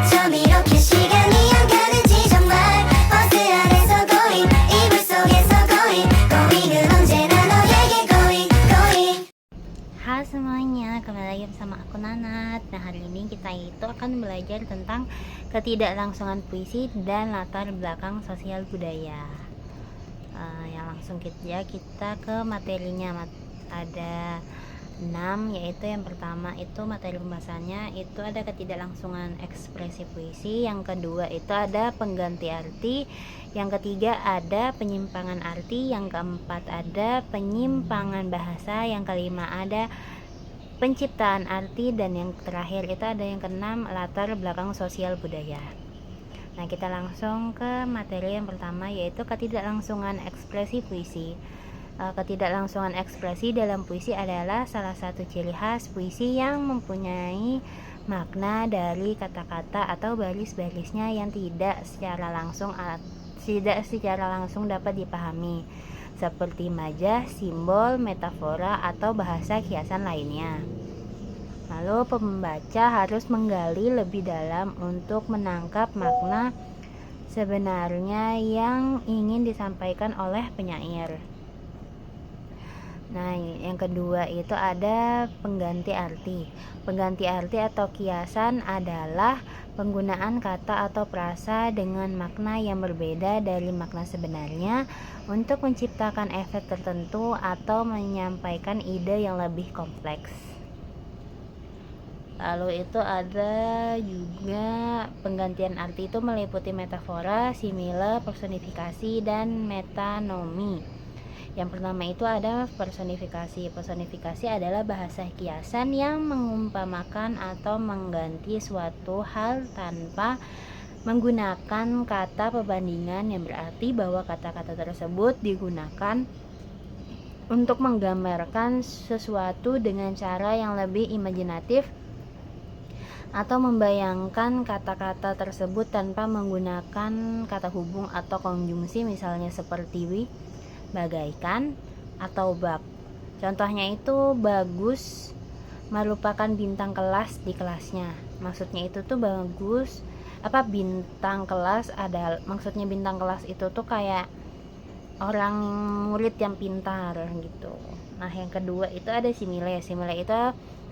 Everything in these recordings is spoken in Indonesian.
어쩜 이렇게 시간이 안 가는지 정말 버스 안에서 고잉 이불 속에서 고잉 고잉은 언제나 너에게 고잉 고잉. Halo semuanya, kembali lagi bersama aku Nanat. Nah, hari ini kita itu akan belajar tentang ketidaklangsungan puisi dan latar belakang sosial budaya. Yang langsung kita ke materinya. Ada 6, yaitu yang pertama itu materi pembahasannya itu ada ketidaklangsungan ekspresi puisi, yang kedua itu ada pengganti arti, yang ketiga ada penyimpangan arti, yang keempat ada penyimpangan bahasa, yang kelima ada penciptaan arti, dan yang terakhir itu ada yang keenam latar belakang sosial budaya. Nah, kita langsung ke materi yang pertama, yaitu ketidaklangsungan ekspresi puisi. Ketidaklangsungan ekspresi dalam puisi adalah salah satu ciri khas puisi yang mempunyai makna dari kata-kata atau baris-barisnya yang tidak secara langsung dapat dipahami, seperti majaz, simbol, metafora, atau bahasa kiasan lainnya. Lalu pembaca harus menggali lebih dalam untuk menangkap makna sebenarnya yang ingin disampaikan oleh penyair. Nah, yang kedua itu ada pengganti arti. Pengganti arti atau kiasan adalah penggunaan kata atau frasa dengan makna yang berbeda dari makna sebenarnya untuk menciptakan efek tertentu atau menyampaikan ide yang lebih kompleks. Lalu itu ada juga penggantian arti itu meliputi metafora, simile, personifikasi, dan metanomi. Yang pertama itu ada personifikasi. Personifikasi adalah bahasa kiasan yang mengumpamakan atau mengganti suatu hal tanpa menggunakan kata perbandingan, yang berarti bahwa kata-kata tersebut digunakan untuk menggambarkan sesuatu dengan cara yang lebih imajinatif atau membayangkan kata-kata tersebut tanpa menggunakan kata hubung atau konjungsi, misalnya seperti bagaikan, atau bak. Contohnya itu bagus merupakan bintang kelas di kelasnya. Maksudnya itu tuh bagus bintang kelas maksudnya bintang kelas itu tuh kayak orang murid yang pintar gitu. Nah, yang kedua itu ada simile. Simile itu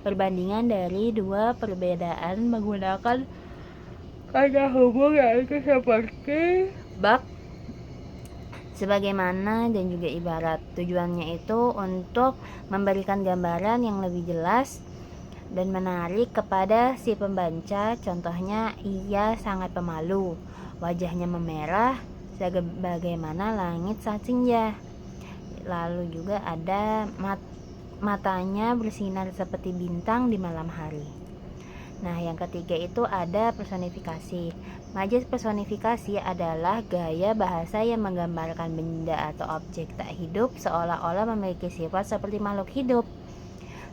perbandingan dari dua perbedaan menggunakan kata hubung, yaitu seperti bak, sebagaimana, dan juga ibarat. Tujuannya itu untuk memberikan gambaran yang lebih jelas dan menarik kepada si pembaca. Contohnya, ia sangat pemalu, wajahnya memerah sebagaimana langit saat senja. Lalu juga ada matanya bersinar seperti bintang di malam hari. Nah, yang ketiga itu ada personifikasi. Majaz personifikasi adalah gaya bahasa yang menggambarkan benda atau objek tak hidup seolah-olah memiliki sifat seperti makhluk hidup.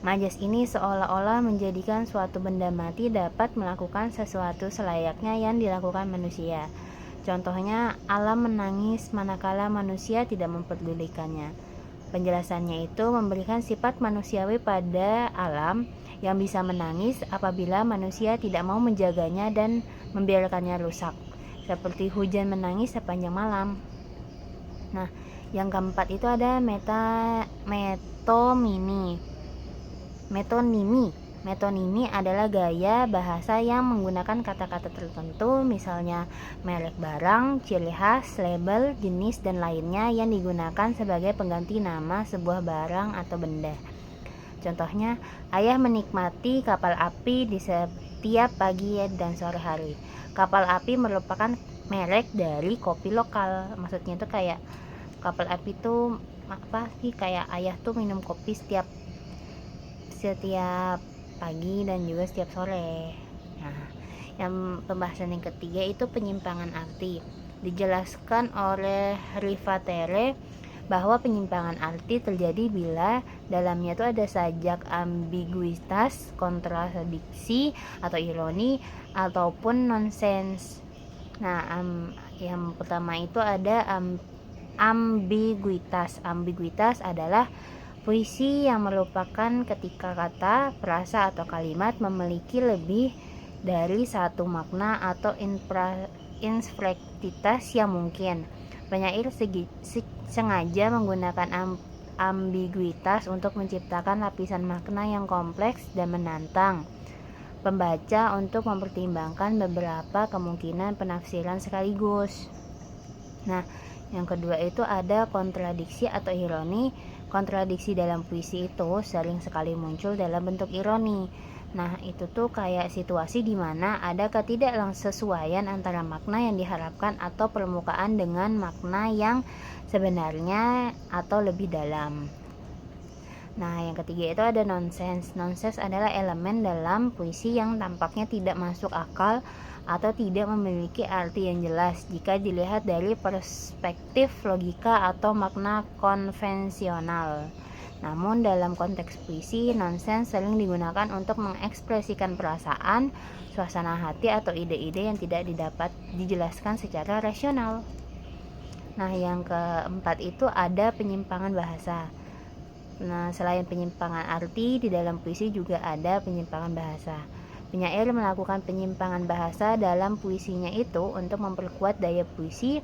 Majaz ini seolah-olah menjadikan suatu benda mati dapat melakukan sesuatu selayaknya yang dilakukan manusia. Contohnya, alam menangis manakala manusia tidak memperdulikannya. Penjelasannya itu memberikan sifat manusiawi pada alam yang bisa menangis apabila manusia tidak mau menjaganya dan membiarkannya rusak, seperti hujan menangis sepanjang malam. Nah, yang keempat itu ada metonimi. Metonimi adalah gaya bahasa yang menggunakan kata-kata tertentu, misalnya merek barang, ciri khas, label, jenis, dan lainnya yang digunakan sebagai pengganti nama sebuah barang atau benda. Contohnya, ayah menikmati kapal api di setiap pagi dan sore hari. Kapal api merupakan merek dari kopi lokal. Maksudnya itu kayak kapal api itu kayak ayah tuh minum kopi setiap pagi dan juga setiap sore. Nah, yang pembahasan yang ketiga itu penyimpangan arti. Dijelaskan oleh Rivatere bahwa penyimpangan arti terjadi bila dalamnya itu ada sajak ambiguitas, kontradiksi atau ironi, ataupun nonsens. Nah, yang pertama itu ada ambiguitas. Ambiguitas adalah puisi yang merupakan ketika kata, frasa, atau kalimat memiliki lebih dari satu makna atau infraktivitas yang mungkin. Penyair sengaja menggunakan ambiguitas untuk menciptakan lapisan makna yang kompleks dan menantang pembaca untuk mempertimbangkan beberapa kemungkinan penafsiran sekaligus. Nah, yang kedua itu ada kontradiksi atau ironi. Kontradiksi dalam puisi itu sering sekali muncul dalam bentuk ironi. Nah, itu tuh kayak situasi di mana ada ketidaksesuaian antara makna yang diharapkan atau permukaan dengan makna yang sebenarnya atau lebih dalam. Nah, yang ketiga itu ada nonsens. Nonsens adalah elemen dalam puisi yang tampaknya tidak masuk akal atau tidak memiliki arti yang jelas jika dilihat dari perspektif logika atau makna konvensional. Namun dalam konteks puisi, nonsens sering digunakan untuk mengekspresikan perasaan, suasana hati atau ide-ide yang tidak dapat dijelaskan secara rasional. Nah, yang keempat itu ada penyimpangan bahasa. Nah, selain penyimpangan arti, di dalam puisi juga ada penyimpangan bahasa. Penyair melakukan penyimpangan bahasa dalam puisinya itu untuk memperkuat daya puisi,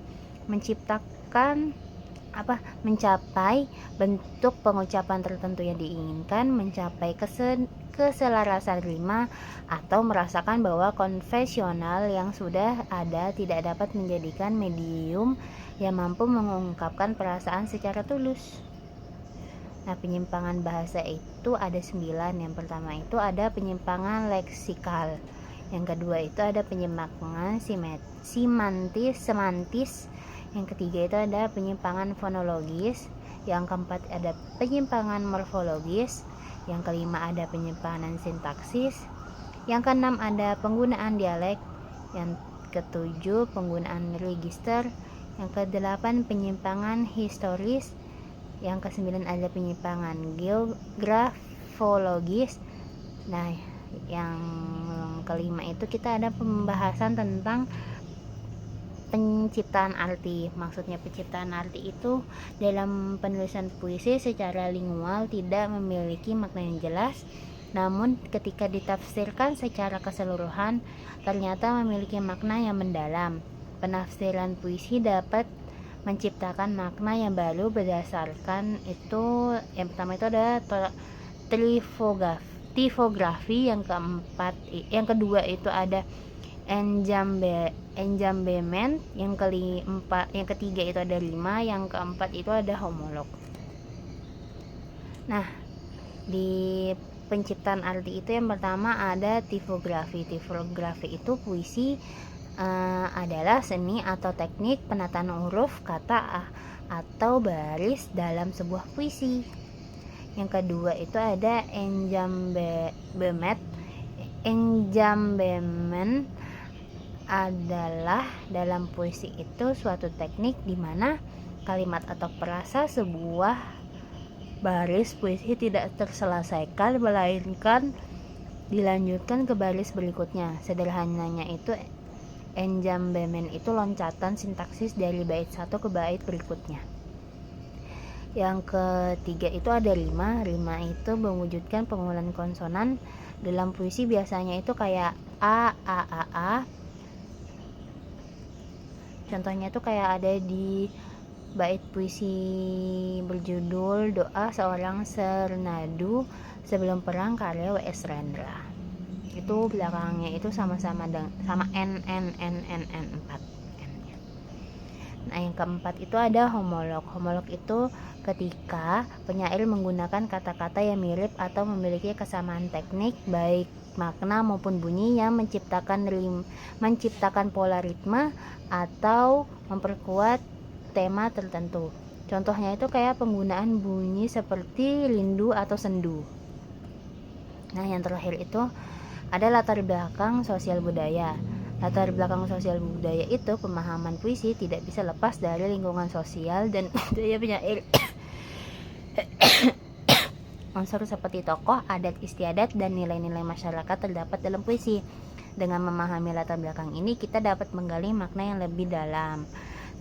mencapai bentuk pengucapan tertentu yang diinginkan, mencapai keselarasan rima, atau merasakan bahwa konvensional yang sudah ada tidak dapat menjadikan medium yang mampu mengungkapkan perasaan secara tulus. Nah, penyimpangan bahasa itu ada 9. Yang pertama itu ada penyimpangan leksikal. Yang kedua itu ada penyimpangan semantis. Yang ketiga itu ada penyimpangan fonologis. Yang keempat ada penyimpangan morfologis. Yang kelima ada penyimpangan sintaksis. Yang keenam ada penggunaan dialek. Yang ketujuh penggunaan register. Yang kedelapan penyimpangan historis. Yang kesembilan ada penyimpangan geografologis. Nah, yang kelima itu kita ada pembahasan tentang penciptaan arti. Maksudnya penciptaan arti itu dalam penulisan puisi secara lingual tidak memiliki makna yang jelas, namun ketika ditafsirkan secara keseluruhan ternyata memiliki makna yang mendalam. Penafsiran puisi dapat menciptakan makna yang baru berdasarkan itu. Yang pertama itu ada tipografi. Yang kedua itu ada enjambement. Yang ketiga itu ada rima. Yang keempat itu ada homolog. Nah, di penciptaan arti itu yang pertama ada tipografi. Tipografi itu puisi adalah seni atau teknik penataan huruf, kata atau baris dalam sebuah puisi. Yang kedua itu ada enjambement. Enjambement adalah dalam puisi itu suatu teknik di mana kalimat atau frasa sebuah baris puisi tidak terselesaikan melainkan dilanjutkan ke baris berikutnya. Sederhananya itu enjambement itu loncatan sintaksis dari bait satu ke bait berikutnya. Yang ketiga itu ada rima. Rima itu mewujudkan pengulangan konsonan. Dalam puisi biasanya itu kayak a. Contohnya itu kayak ada di bait puisi berjudul Doa Seorang Sernadu Sebelum Perang karya W.S. Rendra. Itu belakangnya itu sama n 4 n-nya. Nah, yang keempat itu ada homolog. Homolog itu ketika penyair menggunakan kata-kata yang mirip atau memiliki kesamaan teknik baik makna maupun bunyi yang menciptakan pola ritme atau memperkuat tema tertentu. Contohnya itu kayak penggunaan bunyi seperti rindu atau sendu. Nah, yang terakhir itu ada latar belakang sosial budaya. Latar belakang sosial budaya itu pemahaman puisi tidak bisa lepas dari lingkungan sosial dan budaya penyair. Unsur seperti tokoh, adat istiadat, dan nilai-nilai masyarakat terdapat dalam puisi. Dengan memahami latar belakang ini, kita dapat menggali makna yang lebih dalam.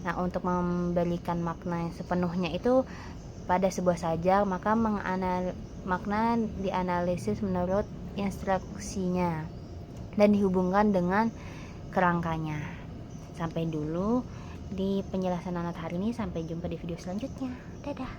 Nah, untuk memberikan makna yang sepenuhnya itu pada sebuah sajak, maka makna dianalisis menurut instruksinya. dan dihubungkan dengan kerangkanya. Sampai dulu di penjelasan Anat hari ini, sampai jumpa di video selanjutnya. Dadah.